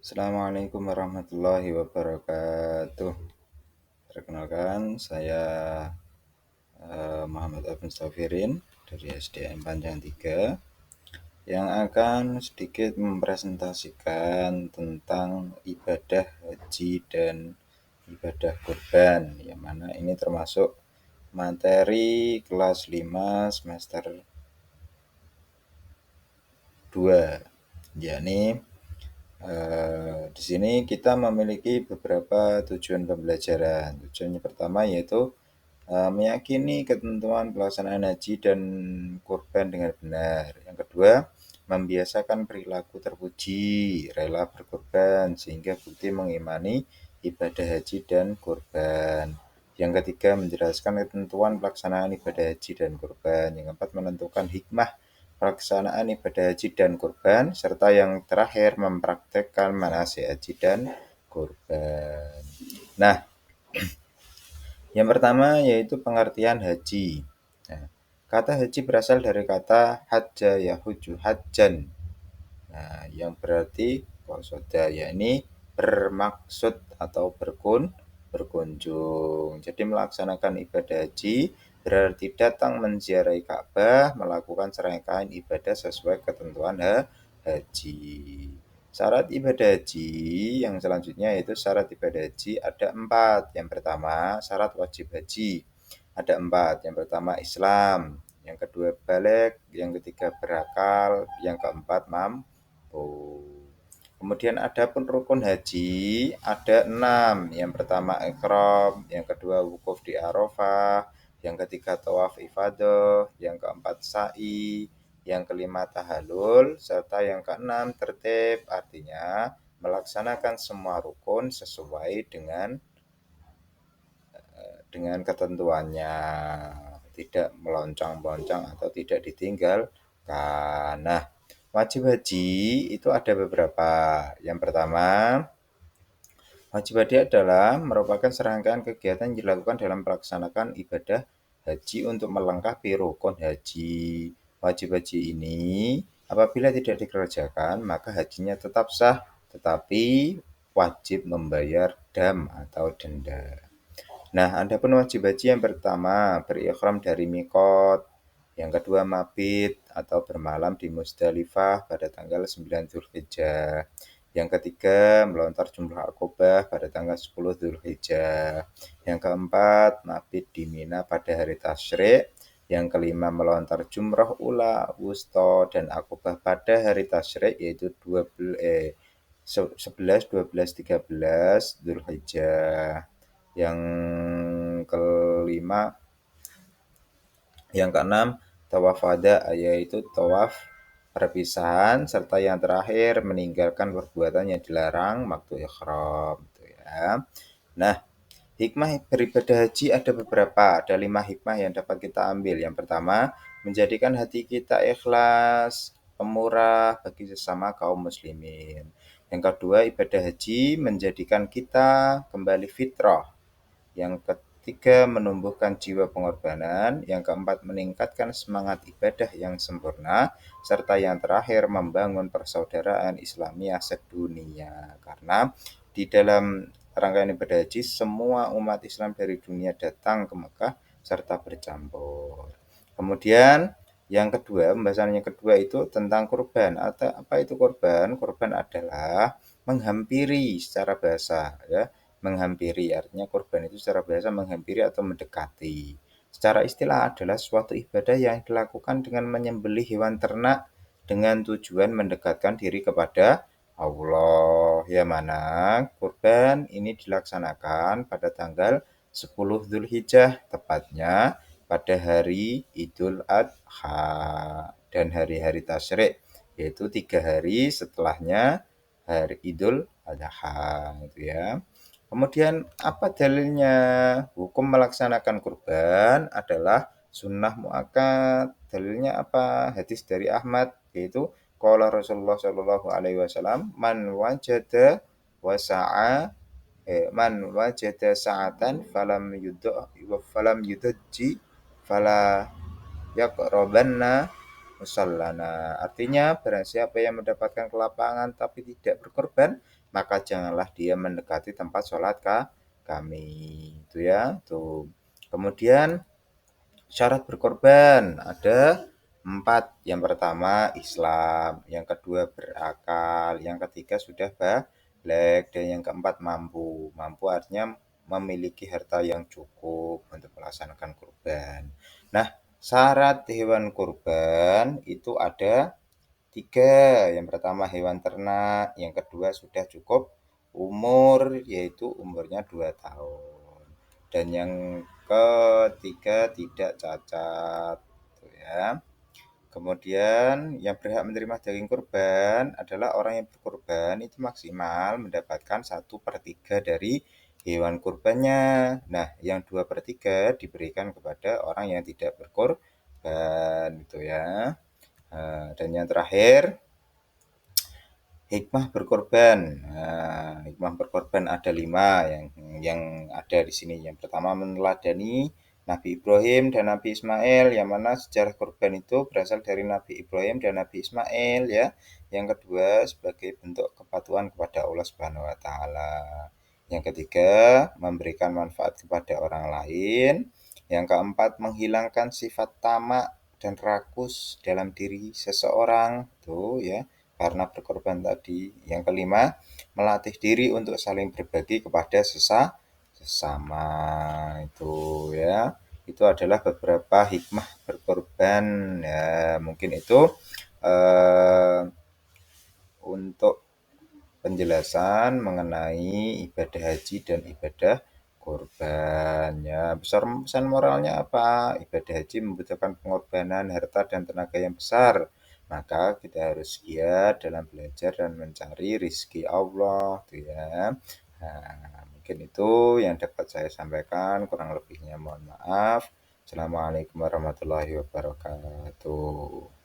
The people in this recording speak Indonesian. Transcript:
Assalamualaikum warahmatullahi wabarakatuh. Perkenalkan, saya Muhammad Abdul Safirin dari SDM Panjang 3 yang akan sedikit mempresentasikan tentang ibadah haji dan ibadah kurban, yang mana ini termasuk materi kelas 5 semester 2, yakni di sini kita memiliki beberapa tujuan pembelajaran. Tujuan yang pertama yaitu meyakini ketentuan pelaksanaan haji dan kurban dengan benar. Yang kedua, membiasakan perilaku terpuji, rela berkorban sehingga bukti mengimani ibadah haji dan kurban. Yang ketiga, menjelaskan ketentuan pelaksanaan ibadah haji dan kurban. Yang keempat, menentukan hikmah pelaksanaan ibadah haji dan kurban, serta yang terakhir mempraktekkan manasik haji dan kurban. Nah, yang pertama yaitu pengertian haji. Nah, kata haji berasal dari kata hajja yahuju hajjan. Nah, yang berarti qasada, yakni bermaksud atau berkunjung. Jadi melaksanakan ibadah haji berarti datang menziarahi Ka'bah, melakukan serangkaian ibadah sesuai ketentuan haji. Syarat ibadah haji yang selanjutnya yaitu syarat ibadah haji ada 4. Yang pertama, syarat wajib haji. Ada 4. Yang pertama Islam, yang kedua balik, yang ketiga berakal, yang keempat mampu. Kemudian ada pun rukun haji ada 6. Yang pertama ihram, yang kedua wukuf di Arafah, yang ketiga tawaf ifadah, yang keempat sa'i, yang kelima tahallul, serta yang keenam tertib, artinya melaksanakan semua rukun sesuai dengan ketentuannya, tidak meloncang-loncang atau tidak ditinggalkan. Nah, wajib haji itu ada beberapa. Yang pertama, wajib haji adalah merupakan serangkaian kegiatan yang dilakukan dalam melaksanakan ibadah haji untuk melengkapi rukun haji. Wajib haji ini apabila tidak dikerjakan, maka hajinya tetap sah, tetapi wajib membayar dam atau denda. Nah, adapun wajib haji yang pertama, berikhram dari mikot. Yang kedua, mabit atau bermalam di Musdalifah pada tanggal 9 Dzulhijjah. Yang ketiga, melontar jumrah Aqobah pada tanggal 10 Dzulhijjah. Yang keempat, mabit di Mina pada hari Tasyrik. Yang kelima, melontar jumrah ula, wusta, dan Aqobah pada hari Tasyrik, yaitu 11, 12, 13 Dzulhijjah. Yang kelima, yang keenam, tawaf wada, yaitu tawaf perpisahan, serta yang terakhir meninggalkan perbuatan yang dilarang waktu ihram, gitu ya. Nah, hikmah beribadah haji ada beberapa, ada 5 hikmah yang dapat kita ambil. Yang pertama, menjadikan hati kita ikhlas, pemurah bagi sesama kaum muslimin. Yang kedua, ibadah haji menjadikan kita kembali fitrah. Yang ketiga, menumbuhkan jiwa pengorbanan. Yang keempat, meningkatkan semangat ibadah yang sempurna. Serta yang terakhir, membangun persaudaraan Islamiyah sedunia. Karena di dalam rangkaian ibadah haji, semua umat Islam dari dunia datang ke Mekah serta bercampur. Kemudian yang kedua, pembahasan yang kedua itu tentang kurban. Atau apa itu kurban? Kurban adalah menghampiri secara bahasa, ya. Menghampiri, artinya kurban itu secara bahasa menghampiri atau mendekati. Secara istilah adalah suatu ibadah yang dilakukan dengan menyembelih hewan ternak dengan tujuan mendekatkan diri kepada Allah. Ya, mana kurban ini dilaksanakan pada tanggal 10 Dzulhijjah, tepatnya pada hari Idul Adha dan hari-hari tasyrik, yaitu 3 hari setelahnya hari Idul Adha, gitu ya. Kemudian apa dalilnya? Hukum melaksanakan kurban adalah sunnah muakkad. Dalilnya apa? Hadis dari Ahmad, yaitu qala Rasulullah sallallahu alaihi wasallam, man wajada sa'atan falam yudajji fala yaqrabanna musallana. Artinya, barang siapa yang mendapatkan kelapangan tapi tidak berkorban, maka janganlah dia mendekati tempat sholat kami. Itu ya, tuh. Kemudian syarat berkorban ada 4. Yang pertama Islam, yang kedua berakal, yang ketiga sudah baligh, dan yang keempat mampu. Mampu artinya memiliki harta yang cukup untuk melaksanakan kurban. Nah, syarat hewan kurban itu ada 3. Yang pertama hewan ternak, yang kedua sudah cukup umur, yaitu umurnya 2 tahun. Dan yang ketiga tidak cacat, gitu ya. Kemudian yang berhak menerima daging kurban adalah orang yang berkurban itu maksimal mendapatkan 1/3 dari hewan kurbannya. Nah, yang 2/3 diberikan kepada orang yang tidak berkurban, gitu ya. Dan yang terakhir, hikmah berkorban. Nah, hikmah berkorban ada 5 yang ada di sini. Yang pertama meneladani Nabi Ibrahim dan Nabi Ismail, yang mana sejarah kurban itu berasal dari Nabi Ibrahim dan Nabi Ismail ya. Yang kedua sebagai bentuk kepatuhan kepada Allah Subhanahu wa taala. Yang ketiga memberikan manfaat kepada orang lain. Yang keempat menghilangkan sifat tamak dan rakus dalam diri seseorang tuh ya, karena berkorban tadi. Yang kelima, melatih diri untuk saling berbagi kepada sesama. Itu ya. Itu adalah beberapa hikmah berkorban ya. Mungkin itu eh, untuk penjelasan mengenai ibadah haji dan ibadah kurban ya. Pesan moralnya apa? Ibadah haji membutuhkan pengorbanan harta dan tenaga yang besar. Maka kita harus giat dalam belajar dan mencari rizki Allah, gitu ya. Nah, mungkin itu yang dapat saya sampaikan. Kurang lebihnya mohon maaf. Assalamualaikum warahmatullahi wabarakatuh.